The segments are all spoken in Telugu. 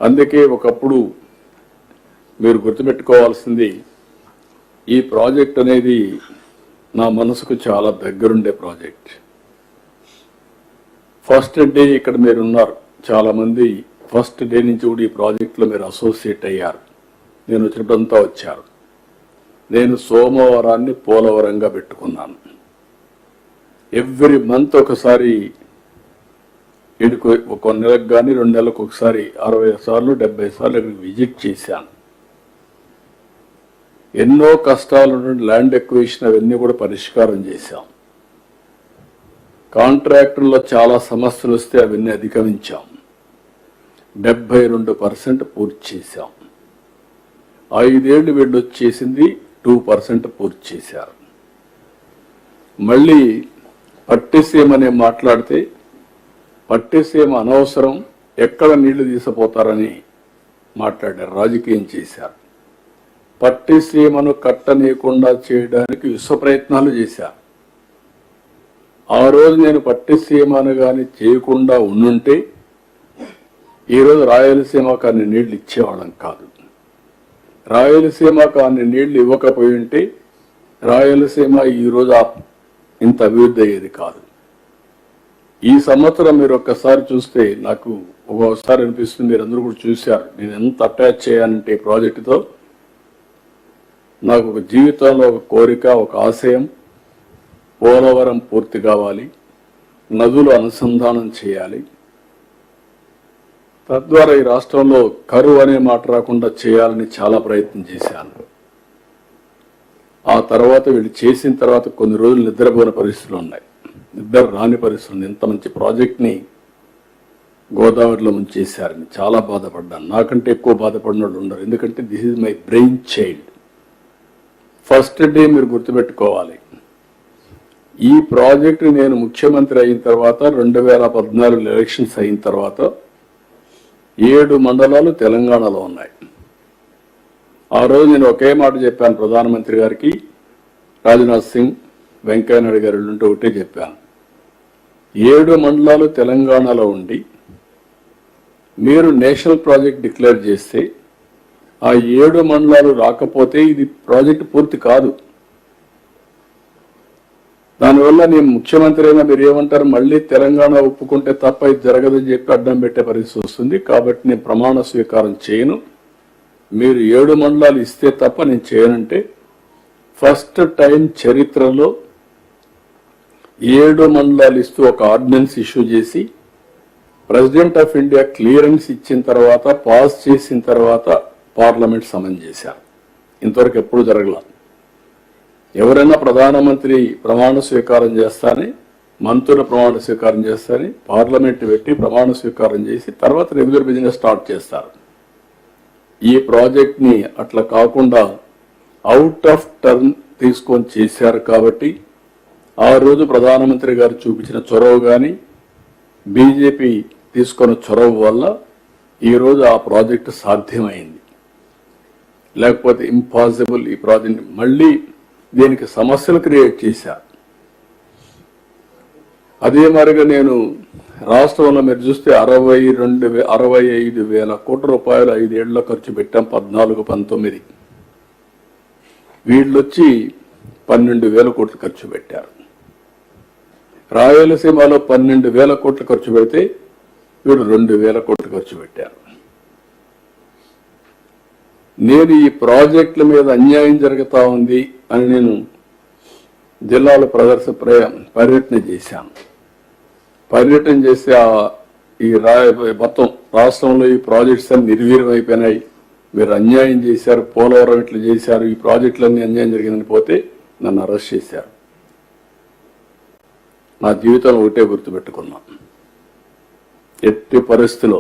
అందుకే ఒకప్పుడు మీరు గుర్తుపెట్టుకోవాల్సింది, ఈ ప్రాజెక్ట్ అనేది నా మనసుకు చాలా దగ్గరుండే ప్రాజెక్ట్. ఫస్ట్ డే ఇక్కడ మీరు ఉన్నారు, చాలా మంది ఫస్ట్ డే నుంచి కూడా ఈ ప్రాజెక్టులో మీరు అసోసియేట్ అయ్యారు. నేను వచ్చినప్పుడంతా వచ్చారు. నేను సోమవారాన్ని పోలవరంగా పెట్టుకున్నాను. ఎవ్రీ మంత్ ఒకసారి ఒక నెలకు కానీ 2 నెలలకు ఒకసారి 60 సార్లు 70 సార్లు ఇక్కడ విజిట్ చేశాను. ఎన్నో కష్టాలు ల్యాండ్ ఎక్విజిషన్ అవన్నీ కూడా పరిష్కారం చేశాం. కాంట్రాక్టుల్లో చాలా సమస్యలు వస్తే అవన్నీ అధిగమించాం. 72% పూర్తి చేశాం. 5 ఏళ్ళు వీళ్ళు వచ్చేసింది 2% పూర్తి చేశారు. మళ్ళీ పట్టిసీమనే మాట్లాడితే పట్టిసీమ అనవసరం, ఎక్కడ నీళ్లు తీసుకుపోతారని మాట్లాడారు, రాజకీయం చేశారు. పట్టిసీమను కట్టనీయకుండా చేయడానికి విశ్వ ప్రయత్నాలు చేశారు. ఆ రోజు నేను పట్టిసీమను కానీ చేయకుండా ఉండుంటే ఈరోజు రాయలసీమకు అన్ని నీళ్లు ఇచ్చేవాళ్ళం కాదు. రాయలసీమకు అన్ని నీళ్లు ఇవ్వకపోయి ఉంటే రాయలసీమ ఈరోజు ఇంత అభివృద్ధి అయ్యేది కాదు. ఈ సంవత్సరం మీరు ఒక్కసారి చూస్తే నాకు ఒక్కొక్కసారి అనిపిస్తుంది, మీరు అందరూ కూడా చూశారు, నేను ఎంత అటాచ్ చేయాలంటే ఈ ప్రాజెక్టుతో. నాకు ఒక జీవితంలో ఒక కోరిక, ఒక ఆశయం, పోలవరం పూర్తి కావాలి, నదులు అనుసంధానం చేయాలి, తద్వారా ఈ రాష్ట్రంలో కరువు అనే మాట రాకుండా చేయాలని చాలా ప్రయత్నం చేశాను. ఆ తర్వాత వీళ్ళు చేసిన తర్వాత కొన్ని రోజులు నిద్రపోయిన పరిస్థితులు ఉన్నాయి, నిద్ర రాని పరిస్థితులు. ఇంత మంచి ప్రాజెక్ట్ని గోదావరిలో ముంచేశారని చాలా బాధపడ్డాను. నాకంటే ఎక్కువ బాధపడిన వాళ్ళు ఉండరు, ఎందుకంటే this is my brain child. First day మీరు గుర్తుపెట్టుకోవాలి, ఈ ప్రాజెక్టు నేను ముఖ్యమంత్రి అయిన తర్వాత 2014 ఎలక్షన్స్ అయిన తర్వాత 7 మండలాలు తెలంగాణలో ఉన్నాయి. ఆ రోజు నేను ఒకే మాట చెప్పాను ప్రధానమంత్రి గారికి, రాజ్నాథ్ సింగ్, వెంకయ్యనాయుడు గారు ఉంటే ఒకటే చెప్పాను, 7 మండలాలు తెలంగాణలో ఉండి మీరు నేషనల్ ప్రాజెక్ట్ డిక్లేర్ చేస్తే ఆ 7 మండలాలు రాకపోతే ఇది ప్రాజెక్టు పూర్తి కాదు. దానివల్ల నేను ముఖ్యమంత్రి అయినా మీరు ఏమంటారు, మళ్ళీ తెలంగాణ ఒప్పుకుంటే తప్ప ఇది జరగదని చెప్పి అడ్డం పెట్టే పరిస్థితి వస్తుంది. కాబట్టి నేను ప్రమాణ స్వీకారం చేయను, మీరు 7 మండలాలు ఇస్తే తప్ప నేను చేయనంటే ఫస్ట్ టైం చరిత్రలో 7 మండలాలు ఇస్తూ ఒక ఆర్డినెన్స్ ఇష్యూ చేసి ప్రెసిడెంట్ ఆఫ్ ఇండియా క్లియరెన్స్ ఇచ్చిన తర్వాత, పాస్ చేసిన తర్వాత పార్లమెంట్ సమన్ చేశారు. ఇంతవరకు ఎప్పుడు జరగల. ఎవరైనా ప్రధానమంత్రి ప్రమాణ స్వీకారం చేస్తానే, మంత్రుల ప్రమాణ స్వీకారం చేస్తారని పార్లమెంట్ పెట్టి ప్రమాణ స్వీకారం చేసి తర్వాత రెగ్యులర్ బిజినెస్ స్టార్ట్ చేస్తారు. ఈ ప్రాజెక్ట్ని అట్లా కాకుండా అవుట్ ఆఫ్ టర్న్ తీసుకొని చేశారు. కాబట్టి ఆ రోజు ప్రధానమంత్రి గారు చూపించిన చొరవ కానీ బీజేపీ తీసుకున్న చొరవ వల్ల ఈరోజు ఆ ప్రాజెక్టు సాధ్యమైంది. లేకపోతే ఇంపాసిబుల్. ఈ ప్రాజెక్ట్ మళ్ళీ దీనికి సమస్యలు క్రియేట్ చేశారు. అదే మరిగా నేను రాష్ట్రంలో మీరు చూస్తే 65,000 కోట్ల రూపాయలు 5 ఏళ్లలో ఖర్చు పెట్టాం. 14-19 వీళ్ళొచ్చి 12,000 కోట్లు ఖర్చు పెట్టారు. రాయలసీమలో 12,000 కోట్లు ఖర్చు పెడితే వీళ్ళు 2,000 కోట్లు ఖర్చు పెట్టారు. నేను ఈ ప్రాజెక్టుల మీద అన్యాయం జరుగుతూ ఉంది అని నేను జిల్లాలో పర్యటన చేశాను. పర్యటన చేసి ఈ మొత్తం రాష్ట్రంలో ఈ ప్రాజెక్ట్స్ అన్ని నిర్వీర్యం అయిపోయినాయి, మీరు అన్యాయం చేశారు, పోలవరం ఇట్లా చేశారు, ఈ ప్రాజెక్టులన్నీ అన్యాయం జరిగిందని పోతే నన్ను అరెస్ట్ చేశారు. నా జీవితంలో ఒకటే గుర్తుపెట్టుకున్నా, ఎట్టి పరిస్థితిలో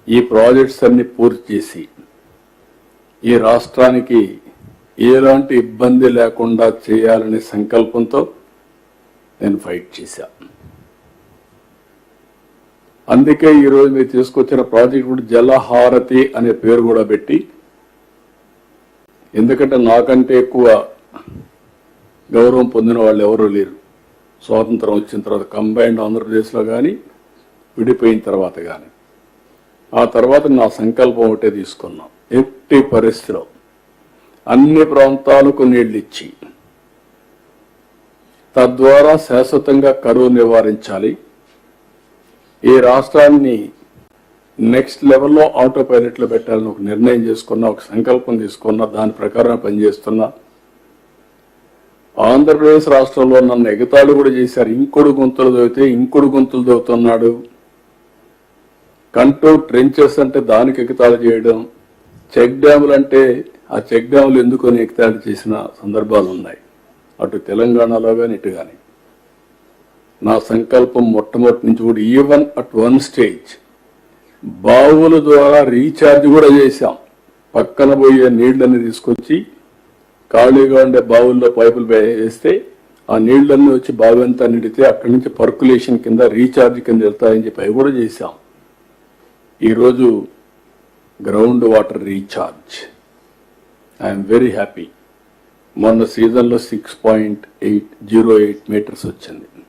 ఈ ప్రాజెక్ట్స్ అన్ని పూర్తి చేసి ఈ రాష్ట్రానికి ఎలాంటి ఇబ్బంది లేకుండా చేయాలనే సంకల్పంతో నేను ఫైట్ చేశాను. అందుకే ఈరోజు మీరు తీసుకొచ్చిన ప్రాజెక్ట్ కూడా జలహారతి అనే పేరు కూడా పెట్టి, ఎందుకంటే నాకంటే ఎక్కువ గౌరవం పొందిన వాళ్ళు ఎవరూ లేరు. స్వాతంత్రం వచ్చిన తర్వాత కంబైన్డ్ ఆంధ్రప్రదేశ్లో కానీ విడిపోయిన తర్వాత కానీ ఆ తర్వాత నా సంకల్పం ఒకటే తీసుకున్నాం, ఎట్టి పరిస్థితిలో అన్ని ప్రాంతాలకు నీళ్లు ఇచ్చి తద్వారా శాశ్వతంగా కరువు నివారించాలి. ఈ రాష్ట్రాన్ని నెక్స్ట్ లెవెల్లో ఆటో పైలట్లో పెట్టాలని ఒక నిర్ణయం చేసుకున్నా, ఒక సంకల్పం తీసుకున్నా, దాని ప్రకారం పనిచేస్తున్నా. ఆంధ్రప్రదేశ్ రాష్ట్రంలో నన్ను ఎగతాళి కూడా చేశారు. ఇంకొడు గుంతలు దవ్వితే ఇంకొడు గుంతలు దవ్వుతున్నాడు, కంట్రోల్ ట్రెంచెస్ అంటే దానికి ఎగతాళి చేయడం, చెక్ డ్యాములు అంటే ఆ చెక్ డ్యాములు ఎందుకొని ఎగతాళి చేసిన సందర్భాలు ఉన్నాయి, అటు తెలంగాణలో కానీ ఇటు కానీ. నా సంకల్పం మొట్టమొదటి నుంచి కూడా ఈవెన్ అట్ వన్ స్టేజ్ బావుల ద్వారా రీఛార్జ్ కూడా చేశాం. పక్కన పోయే నీళ్లని తీసుకొచ్చి ఖాళీగా ఉండే బావుల్లో పైపులు వేస్తే ఆ నీళ్లన్నీ వచ్చి బావి అంతా నిండితే అక్కడి నుంచి పర్కులేషన్ కింద రీఛార్జ్ కింద వెళ్తాయని చెప్పి అవి కూడా చేశాం. ఈరోజు ground water recharge I'm very happy. మొన్న సీజన్లో 6.808 మీటర్స్ వచ్చింది.